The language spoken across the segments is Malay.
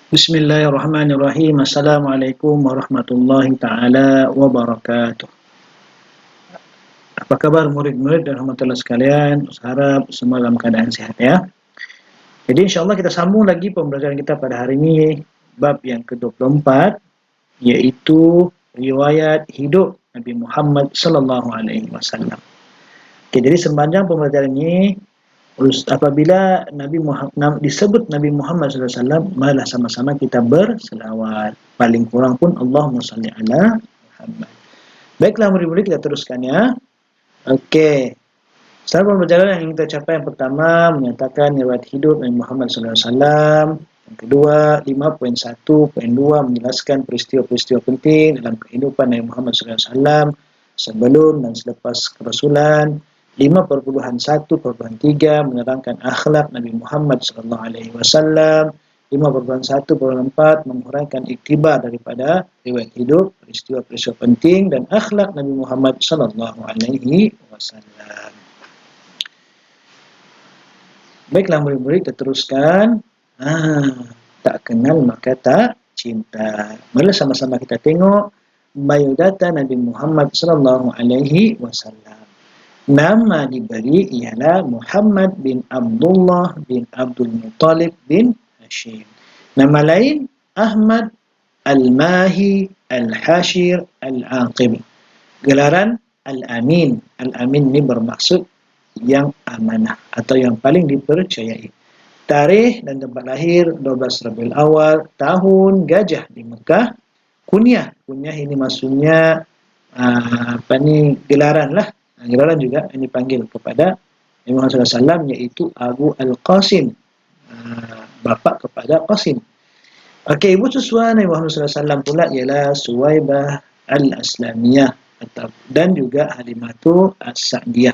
Bismillahirrahmanirrahim. Assalamualaikum warahmatullahi taala wabarakatuh. Apa kabar murid-murid dan rahmatullah sekalian? Harap semua dalam keadaan sehat ya. Jadi insyaallah kita sambung lagi pembelajaran kita pada hari ini, bab yang ke-24, yaitu riwayat hidup Nabi Muhammad sallallahu alaihi wasallam. Oke, jadi sepanjang pembelajaran ini apabila disebut Nabi Muhammad SAW, malah sama-sama kita berselawat. Paling kurang pun Allahumma salli ala Muhammad. Baiklah murid-murid, kita teruskan ya. Oke. Setelah pembelajaran yang kita capai, yang pertama menyatakan riwayat hidup Nabi Muhammad SAW. Yang kedua, 5.1.2 menjelaskan peristiwa-peristiwa penting dalam kehidupan Nabi Muhammad SAW sebelum dan selepas kerasulan. 5.1.3 menerangkan akhlak Nabi Muhammad SAW. 5.1.4 menguraikan iktibar daripada riwayat hidup, peristiwa-peristiwa penting dan akhlak Nabi Muhammad SAW. Baiklah murid-murid, kita teruskan. Tak kenal maka tak cinta. Mari sama-sama kita tengok biodata Nabi Muhammad SAW. Nama diberi ialah Muhammad bin Abdullah bin Abdul Muttalib bin Hashim. Nama lain Ahmad Al-Mahi Al-Hashir Al-Aqib. Gelaran Al-Amin. Al-Amin ini bermaksud yang amanah atau yang paling dipercayai. Tarikh dan tempat lahir 12 Rabiul Awal, tahun gajah di Mekah. Kunyah ini maksudnya gelaran lah. Gelaran juga yang dipanggil kepada Nabi Muhammad SAW, yaitu Abu Al-Qasim, bapa kepada Qasim. Okey, ibu susua Nabi Muhammad SAW pula ialah Suwaibah Al-Aslamiyah dan juga Halimatu As-Sa'diyah.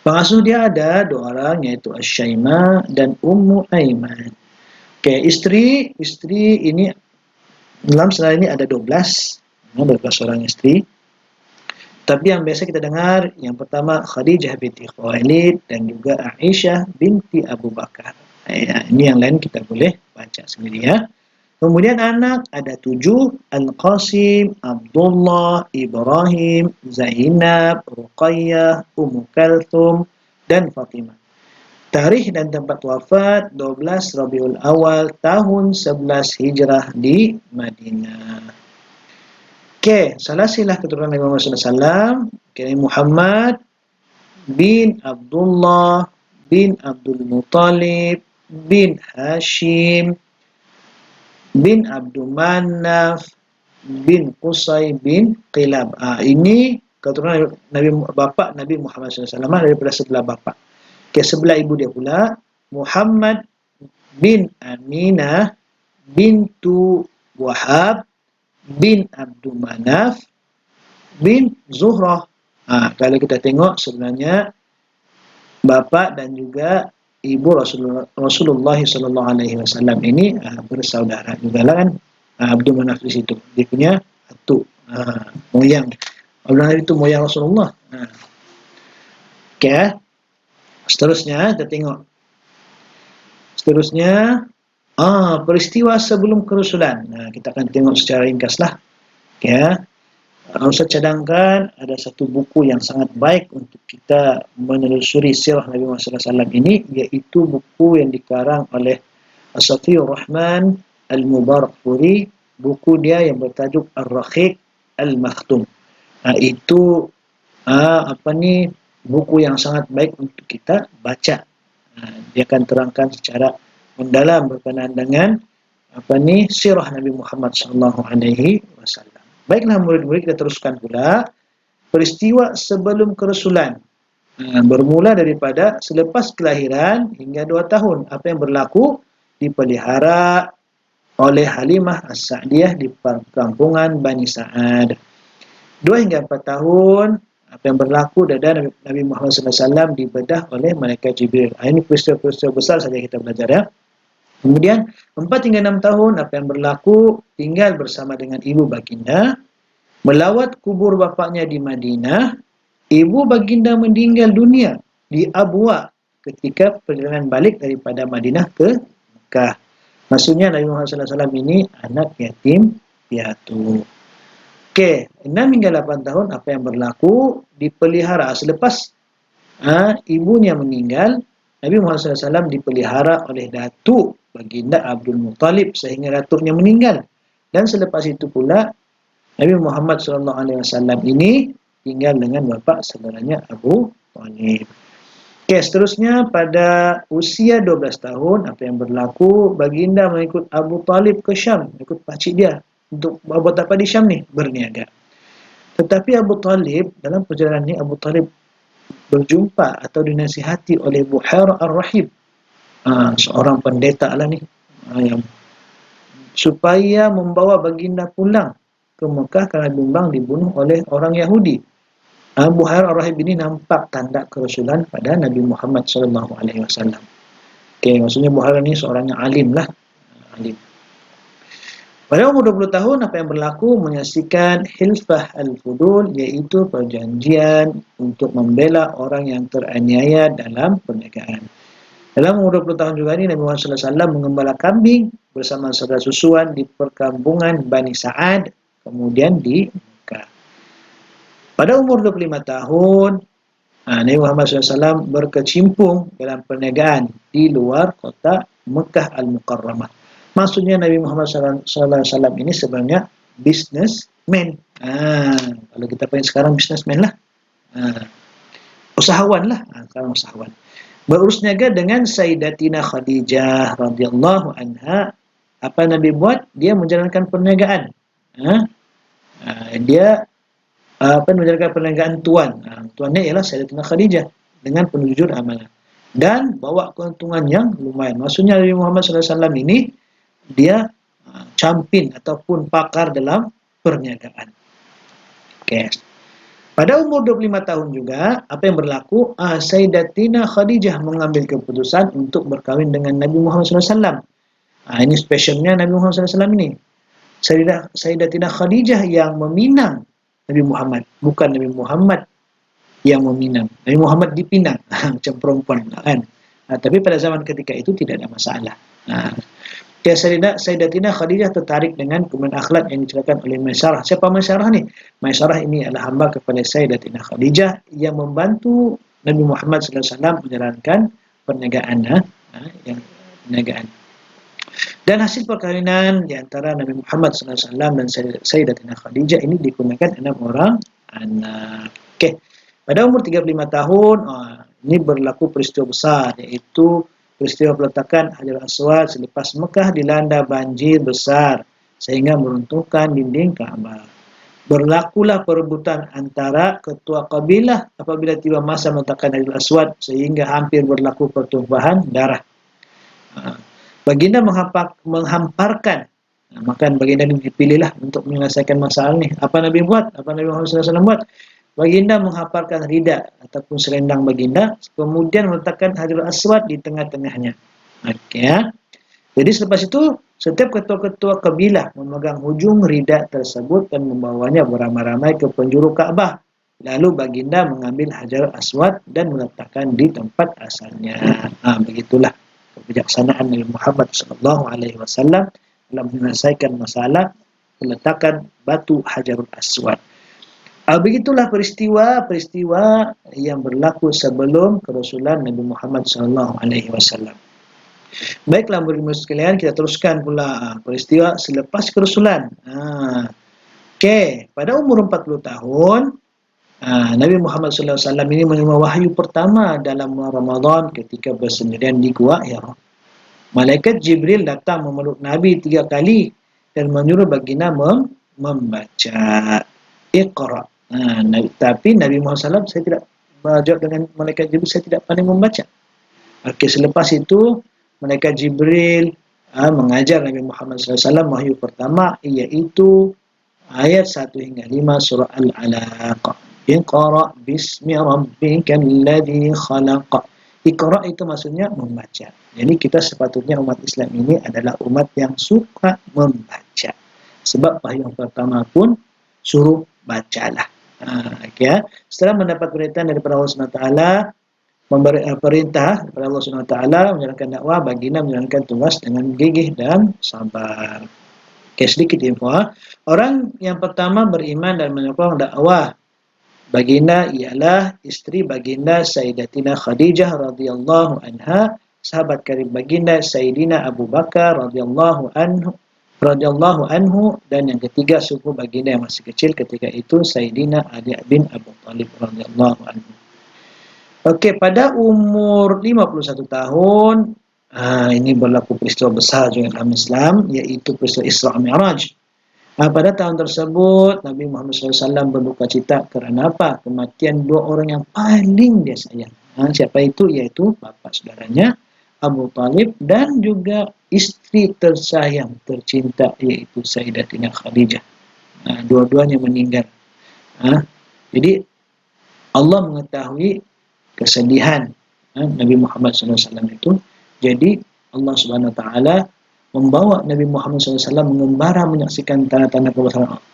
Pengasuh dia ada dua orang, iaitu Asy-Syaimah dan Ummu Aiman. Okey, isteri ini dalam sejarah ini ada 12 orang isteri. Tapi yang biasa kita dengar, yang pertama Khadijah binti Khuwailid dan juga Aisyah binti Abu Bakar. Ini yang lain kita boleh baca sendiri ya. Kemudian anak ada 7, Al-Qasim, Abdullah, Ibrahim, Zainab, Ruqayyah, Ummu Kalthum, dan Fatimah. Tarikh dan tempat wafat 12 Rabiul Awal tahun 11 Hijrah di Madinah. Okey, silsilah keturunan Nabi Muhammad SAW. Nabi Muhammad bin Abdullah bin Abdul Muttalib bin Hashim bin Abdul Manaf bin Qusay bin Qilab. Ini keturunan bapa Nabi Muhammad SAW daripada sebelah bapa. Okey, sebelah ibu dia pula Muhammad bin Aminah bintu Wahab bin Abdul Manaf bin Zuhrah. Kalau kita tengok sebenarnya bapa dan juga ibu Rasulullah SAW ini bersaudara juga lah kan. Abdul Manaf di situ dia punya atuk, moyang Abdul Manaf itu moyang Rasulullah. Okey, seterusnya kita tengok. Peristiwa sebelum kerasulan. Kita akan tengok secara ringkaslah. Ya. Ustaz cadangkan ada satu buku yang sangat baik untuk kita menelusuri sirah Nabi Muhammad SAW ini, iaitu buku yang dikarang oleh As-Safiur Rahman Al-Mubarakfuri. Buku dia yang bertajuk Ar-Raqiq Al-Makhtum. Itu buku yang sangat baik untuk kita baca. Dia akan terangkan secara mendalam berkenaan dengan sirah Nabi Muhammad SAW. Baiklah murid-murid, kita teruskan pula peristiwa sebelum kerasulan. Bermula daripada selepas kelahiran hingga 2 tahun. Apa yang berlaku dipelihara oleh Halimah As-Sa'diyah di perkampungan Bani Sa'ad. 2 hingga 4 tahun. Apa yang berlaku dada Nabi Muhammad SAW dibedah oleh Malaikat Jibril. Ini peristiwa-peristiwa besar saja kita belajar ya. Kemudian 4 hingga 6 tahun apa yang berlaku tinggal bersama dengan ibu baginda, melawat kubur bapaknya di Madinah. Ibu baginda meninggal dunia di Abwa ketika perjalanan balik daripada Madinah ke Mekah. Maksudnya Nabi Muhammad SAW ini anak yatim piatu. Okey, 6 hingga 8 tahun apa yang berlaku dipelihara selepas ibunya meninggal. Nabi Muhammad SAW dipelihara oleh datuk baginda Abdul Muttalib sehingga datuknya meninggal. Dan selepas itu pula Nabi Muhammad SAW ini tinggal dengan bapa saudaranya Abu Thalib. Okey, seterusnya pada usia 12 tahun apa yang berlaku, baginda mengikut Abu Talib ke Syam, ikut pakcik dia untuk buat apa di Syam ni, berniaga. Tetapi Abu Talib dalam perjalanan ini Abu Talib berjumpa atau dinasihati oleh Buhair Ar-Rahib, seorang pendeta lah ni, yang supaya membawa baginda pulang ke Mekah kerana bimbang dibunuh oleh orang Yahudi. Buhair Ar-Rahib ini nampak tanda kerasulan pada Nabi Muhammad SAW. Okey, maksudnya Buhair ini seorang yang alim lah. Alim. Pada umur 20 tahun, apa yang berlaku menyaksikan Hilfah Al-Fudul, iaitu perjanjian untuk membela orang yang teraniaya dalam perniagaan. Dalam umur 20 tahun juga ini, Nabi Muhammad SAW mengembala kambing bersama saudara susuan di perkampungan Bani Sa'ad, kemudian di Mekah. Pada umur 25 tahun, Nabi Muhammad SAW berkecimpung dalam perniagaan di luar kota Mekah Al-Mukarramah. Maksudnya Nabi Muhammad SAW ini sebenarnya businessman. Kalau kita panggil sekarang businessman lah. Usahawan lah. Sekarang usahawan. Berurus niaga dengan Sayyidatina Khadijah radhiyallahu anha. Apa Nabi buat? Dia menjalankan perniagaan. Dia menjalankan perniagaan tuan. Tuannya ialah Sayyidatina Khadijah dengan penuh jujur amanah. Dan bawa keuntungan yang lumayan. Maksudnya Nabi Muhammad SAW ini dia campin ataupun pakar dalam perniagaan. Okay. Pada umur 25 tahun juga, apa yang berlaku? Sayyidatina Khadijah mengambil keputusan untuk berkahwin dengan Nabi Muhammad SAW. Ini spesialnya Nabi Muhammad SAW ini. Sayyidatina Khadijah yang meminang Nabi Muhammad, bukan Nabi Muhammad yang meminang. Nabi Muhammad dipinang, macam perempuan kan. Tapi pada zaman ketika itu tidak ada masalah. Sayyidatina Khadijah tertarik dengan kemuliaan akhlak yang diceritakan oleh Maisarah. Siapa Maisarah ni? Maisarah ini adalah hamba kepada Sayyidatina Khadijah yang membantu Nabi Muhammad SAW menjalankan perniagaan. Dan hasil perkahwinan di antara Nabi Muhammad SAW dan Sayyidatina Khadijah ini dikurniakan 6 orang anak. Okey. Pada umur 35 tahun, ini berlaku peristiwa besar, iaitu peristiwa peletakan Hajar Aswad selepas Mekah dilanda banjir besar sehingga meruntuhkan dinding Kaabah. Berlakulah perebutan antara ketua kabilah apabila tiba masa meletakkan Hajar Aswad sehingga hampir berlaku pertumpahan darah. Baginda menghamparkan, maka baginda ini dipilihlah untuk menyelesaikan masalah ini. Apa Nabi buat? Apa Nabi Muhammad SAW buat? Baginda menghamparkan rida ataupun selendang baginda, kemudian meletakkan Hajarul Aswad di tengah-tengahnya. Okay. Jadi selepas itu, setiap ketua-ketua kabilah memegang hujung rida tersebut dan membawanya beramai-ramai ke penjuru Kaabah. Lalu baginda mengambil Hajarul Aswad dan meletakkan di tempat asalnya. Begitulah kebijaksanaan Nabi Muhammad SAW dalam menyelesaikan masalah peletakan batu Hajarul Aswad. Begitulah peristiwa yang berlaku sebelum kerasulan Nabi Muhammad SAW. Baiklah, beriman sekalian, kita teruskan pula peristiwa selepas kerasulan. Okey, pada umur 40 tahun, Nabi Muhammad SAW ini menerima wahyu pertama dalam Ramadan ketika bersendirian di Gua Hira. Malaikat Jibril datang memeluk Nabi 3 kali dan menyuruh baginda membaca Iqra. Tapi Nabi Muhammad SAW, saya tidak berjawab dengan Malaikat Jibril, saya tidak pandai membaca. Okey, selepas itu Malaikat Jibril mengajar Nabi Muhammad SAW wahyu pertama, iaitu ayat 1 hingga 5 surah Al-Alaq. Iqra bismi rabbikal ladzi khalaq. Iqra itu maksudnya membaca. Jadi kita sepatutnya umat Islam ini adalah umat yang suka membaca. Sebab wahyu yang pertama pun suruh bacalah. Okay. Setelah mendapat perintah daripada Allah SWT, perintah kepada Allah Subhanahu Wa Taala menjalankan dakwah, baginda menjalankan tugas dengan gigih dan sabar. Okey, sedikit info. Orang yang pertama beriman dan menyokong dakwah baginda ialah isteri baginda Sayyidatina Khadijah radhiyallahu anha, sahabat karib baginda Sayyidina Abu Bakar radhiyallahu anhu, dan yang ketiga suku baginda yang masih kecil ketika itu Sayyidina Ali bin Abu Thalib radhiyallahu anhu. Okey, pada umur 51 tahun, ini berlaku peristiwa besar juga dalam Islam, iaitu peristiwa Isra' Mi'raj. Pada tahun tersebut, Nabi Muhammad SAW berduka cita kerana apa? Kematian dua orang yang paling dia sayang. Siapa itu? Iaitu bapa saudaranya, Abu Talib, dan juga isteri tersayang, tercinta, iaitu Sayyidatina Khadijah. Dua-duanya meninggal. Jadi, Allah mengetahui kesedihan Nabi Muhammad SAW itu. Jadi, Allah Subhanahu Wa Taala membawa Nabi Muhammad SAW mengembara menyaksikan tanda-tanda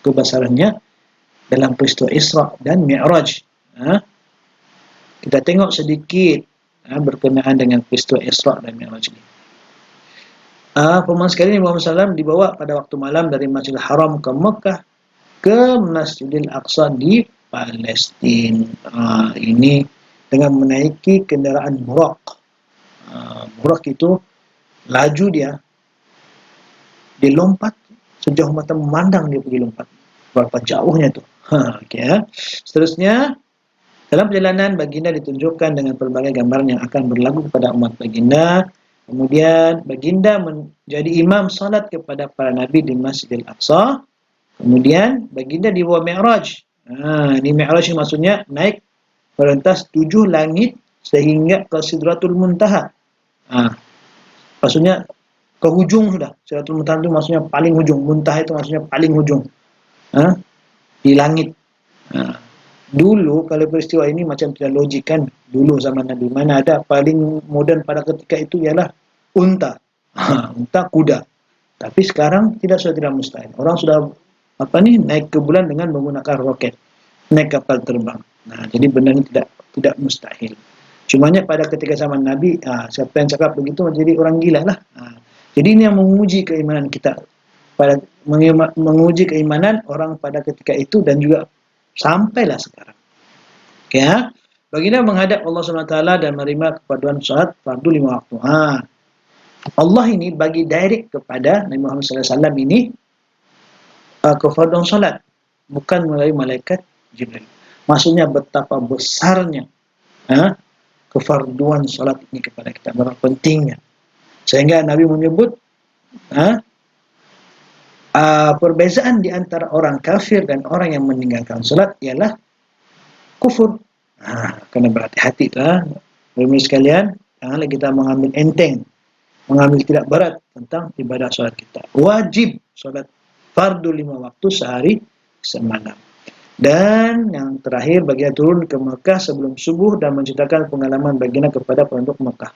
kebesarannya dalam peristiwa Isra' dan Mi'raj. Kita tengok sedikit berkenaan dengan peristiwa Isra' dan Mi'raj ini. Pemohon sekalian, Nabi Muhammad SAW dibawa pada waktu malam dari Masjidil Haram ke Mekah ke Masjidil Aqsa di Palestin. Ini dengan menaiki kenderaan Buraq. Buraq itu laju dia lompat sejauh mata memandang, dia pergi lompat. Berapa jauhnya tu. Okay. Seterusnya, dalam perjalanan baginda ditunjukkan dengan pelbagai gambaran yang akan berlaku kepada umat baginda. Kemudian baginda menjadi imam salat kepada para nabi di Masjidil Aqsa. Kemudian baginda dibawa Mi'raj. Ini Mi'raj ini maksudnya naik merentas 7 langit sehingga ke Sidratul Muntaha. Maksudnya ke hujung sudah. Sidratul Muntaha itu maksudnya paling hujung. Muntaha itu maksudnya paling hujung. Di langit. Dulu kalau peristiwa ini macam tidak logik kan. Dulu zaman Nabi mana ada paling moden pada ketika itu ialah unta. Unta, kuda. Tapi sekarang sudah tidak mustahil. Orang sudah naik ke bulan dengan menggunakan roket. Naik kapal terbang. Jadi benda ini tidak mustahil. Cumanya pada ketika zaman Nabi, siapa yang cakap begitu menjadi orang gila lah. Jadi ini yang menguji keimanan kita, menguji keimanan orang pada ketika itu dan juga sampailah sekarang. Okay, baginda menghadap Allah SWT dan menerima kepaduan salat fardu 5 waktu. Allah ini bagi direct kepada Nabi Muhammad SAW ini kefarduan salat, bukan melalui malaikat Jibril. Maksudnya betapa besarnya kefarduan salat ini kepada kita, berapa pentingnya. Sehingga Nabi menyebut perbezaan di antara orang kafir dan orang yang meninggalkan salat ialah kufur. Kena berhati-hati lah. Bapak-ibu sekalian, janganlah kita mengambil enteng, mengambil tidak berat tentang ibadah salat kita. Wajib salat fardu 5 waktu sehari semalam. Dan yang terakhir, baginda turun ke Mekah sebelum subuh dan menceritakan pengalaman baginda kepada penduduk Mekah.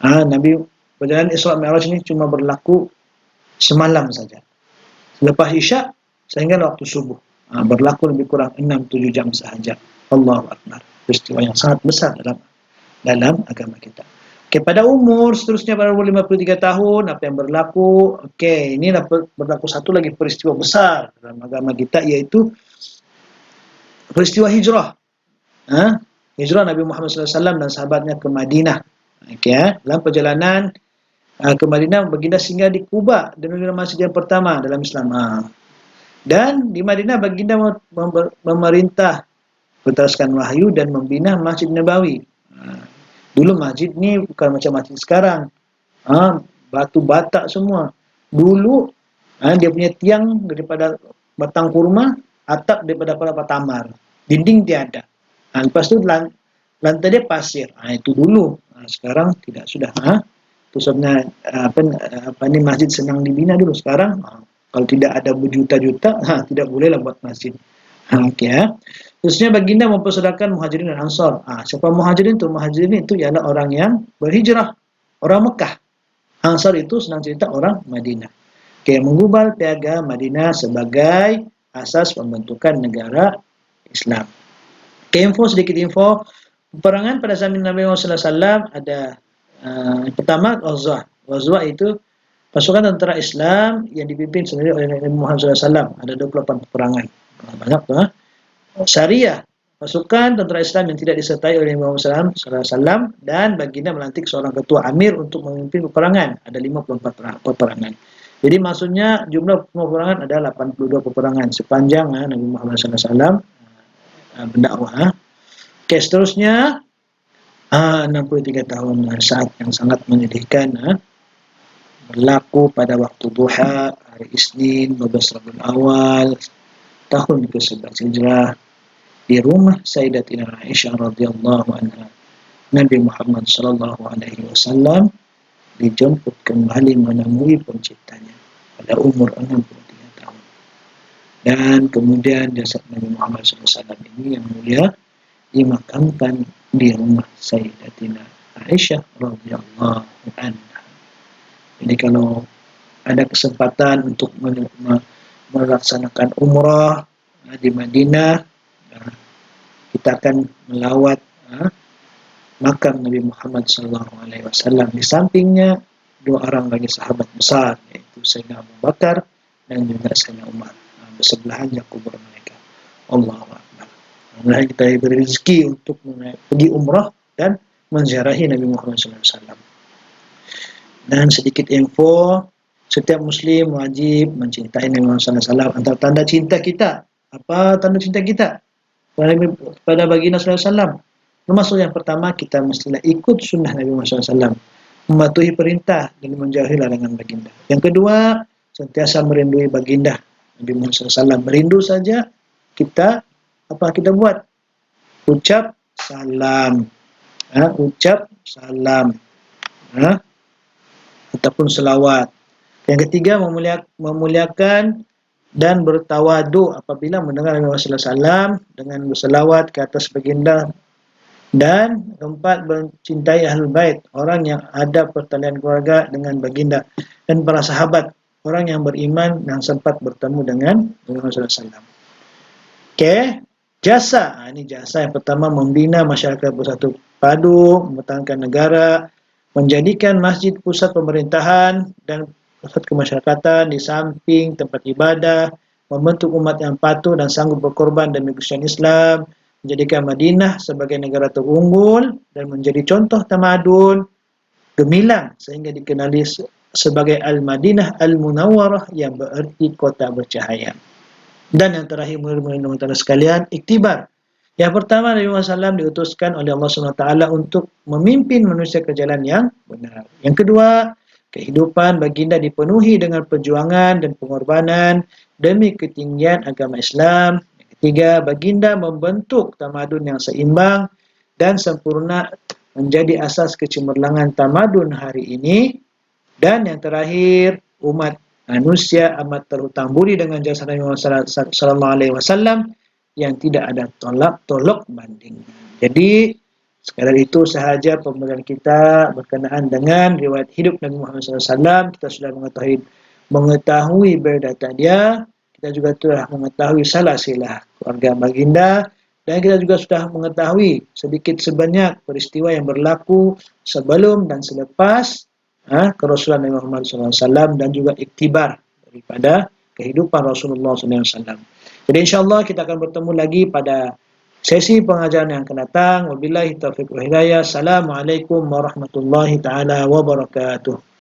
Nabi perjalanan Isra' Mi'raj ini cuma berlaku semalam saja. Lepas Isya' sehingga waktu subuh. Berlaku lebih kurang 6-7 jam sahaja. Allahu Akbar. Peristiwa yang sangat besar dalam agama kita. Okey, pada umur seterusnya pada umur 53 tahun, apa yang berlaku? Okey, ini berlaku satu lagi peristiwa besar dalam agama kita, iaitu peristiwa hijrah. Hijrah Nabi Muhammad SAW dan sahabatnya ke Madinah. Okay, dalam perjalanan ke Madinah, baginda singgah di Quba, dan masjid yang pertama dalam Islam. Dan di Madinah baginda memerintah berteruskan wahyu dan membina Masjid Nabawi. Dulu masjid ni bukan macam masjid sekarang. Batu batak semua. Dulu dia punya tiang daripada batang kurma, atap daripada kelapa tamar, dinding tiada. Lepas tu lantai dia pasir. Itu dulu. Sekarang tidak sudah. Itu sebenarnya masjid senang dibina dulu. Sekarang kalau tidak ada berjuta-juta, tidak bolehlah buat masjid. Terusnya baginda mempersaudarakan Muhajirin dan Ansar. Siapa Muhajirin itu? Muhajirin itu ialah orang yang berhijrah, orang Mekah. Ansar itu senang cerita orang Madinah. Menggubal piagam Madinah sebagai asas pembentukan negara Islam. Sedikit info, Peperangan pada zaman Nabi Muhammad SAW ada yang pertama Ghazwah. Ghazwah itu pasukan tentera Islam yang dipimpin sendiri oleh Nabi Muhammad SAW. Ada 28 peperangan. Banyak tuh. Syariah, pasukan tentera Islam yang tidak disertai oleh Nabi Muhammad SAW, dan baginda melantik seorang ketua amir untuk memimpin peperangan. Ada 54 peperangan. Jadi maksudnya jumlah peperangan ada 82 peperangan sepanjang Nabi Muhammad SAW berdakwah. Oke, seterusnya 63 tahun, saat yang sangat menyedihkan, berlaku pada waktu duha hari Isnin 12 Rabiul Awal tahun ke-11 Hijrah di rumah Sayyidatina Aisyah radhiyallahu anha. Nabi Muhammad sallallahu alaihi wasallam dijemput kembali menemui penciptanya pada umur 63 tahun. Dan kemudian jasad Nabi Muhammad SAW ini yang mulia dimakamkan di rumah Sayyidatina Aisyah radhiyallahu anha. Jadi kalau ada kesempatan untuk melaksanakan umrah di Madinah, kita akan melawat makam Nabi Muhammad SAW. Di sampingnya dua orang lagi sahabat besar, yaitu Sayyidina Abu Bakar dan juga Sayyidina Umar. Bersebelahannya kubur mereka. Allahu Akbar. Mudah-mudahan kita diberi rezeki untuk pergi umrah dan menziarahi Nabi Muhammad SAW. Dan sedikit info, setiap Muslim wajib mencintai Nabi Muhammad SAW. Antara tanda cinta kita, apa tanda cinta kita pada baginda SAW? Termasuk yang pertama, kita mestilah ikut sunnah Nabi Muhammad SAW, mematuhi perintah dan menjauhi larangan baginda. Yang kedua, sentiasa merindui baginda Nabi Muhammad SAW. Merindu saja kita, apa kita buat? Ucap salam, ataupun selawat. Yang ketiga, memuliakan dan bertawadu apabila mendengar Nabi Muhammad SAW dengan berselawat ke atas baginda. Dan keempat, mencintai Ahlul Bait, orang yang ada pertalian keluarga dengan baginda, dan para sahabat, orang yang beriman yang sempat bertemu dengan Nabi Muhammad SAW. Oke, jasa. Ini jasa yang pertama, membina masyarakat bersatu padu, mempertahankan negara, menjadikan masjid pusat pemerintahan dan pusat kemasyarakatan di samping tempat ibadah, membentuk umat yang patuh dan sanggup berkorban demi kesatuan Islam, menjadikan Madinah sebagai negara terunggul dan menjadi contoh tamadun gemilang sehingga dikenali sebagai Al-Madinah Al-Munawwarah yang berarti kota bercahaya. Dan yang terakhir, menurut sekalian, iktibar. Yang pertama, Nabi Muhammad SAW diutuskan oleh Allah SWT untuk memimpin manusia ke jalan yang benar. Yang kedua, kehidupan baginda dipenuhi dengan perjuangan dan pengorbanan demi ketinggian agama Islam. Yang ketiga, baginda membentuk tamadun yang seimbang dan sempurna menjadi asas kecemerlangan tamadun hari ini. Dan yang terakhir, umat manusia amat terhutang budi dengan jasa Nabi Muhammad SAW yang tidak ada tolak banding. Jadi sekadar itu sahaja pembelajaran kita berkenaan dengan riwayat hidup Nabi Muhammad SAW. Kita sudah mengetahui biodata dia, kita juga telah mengetahui silsilah keluarga baginda, dan kita juga sudah mengetahui sedikit sebanyak peristiwa yang berlaku sebelum dan selepas kerasulan Nabi Muhammad SAW, dan juga iktibar daripada kehidupan Rasulullah SAW. Jadi insyaAllah kita akan bertemu lagi pada sesi pengajaran yang akan datang. Wabillahi taufiq wa hidayah. Assalamualaikum warahmatullahi ta'ala wabarakatuh.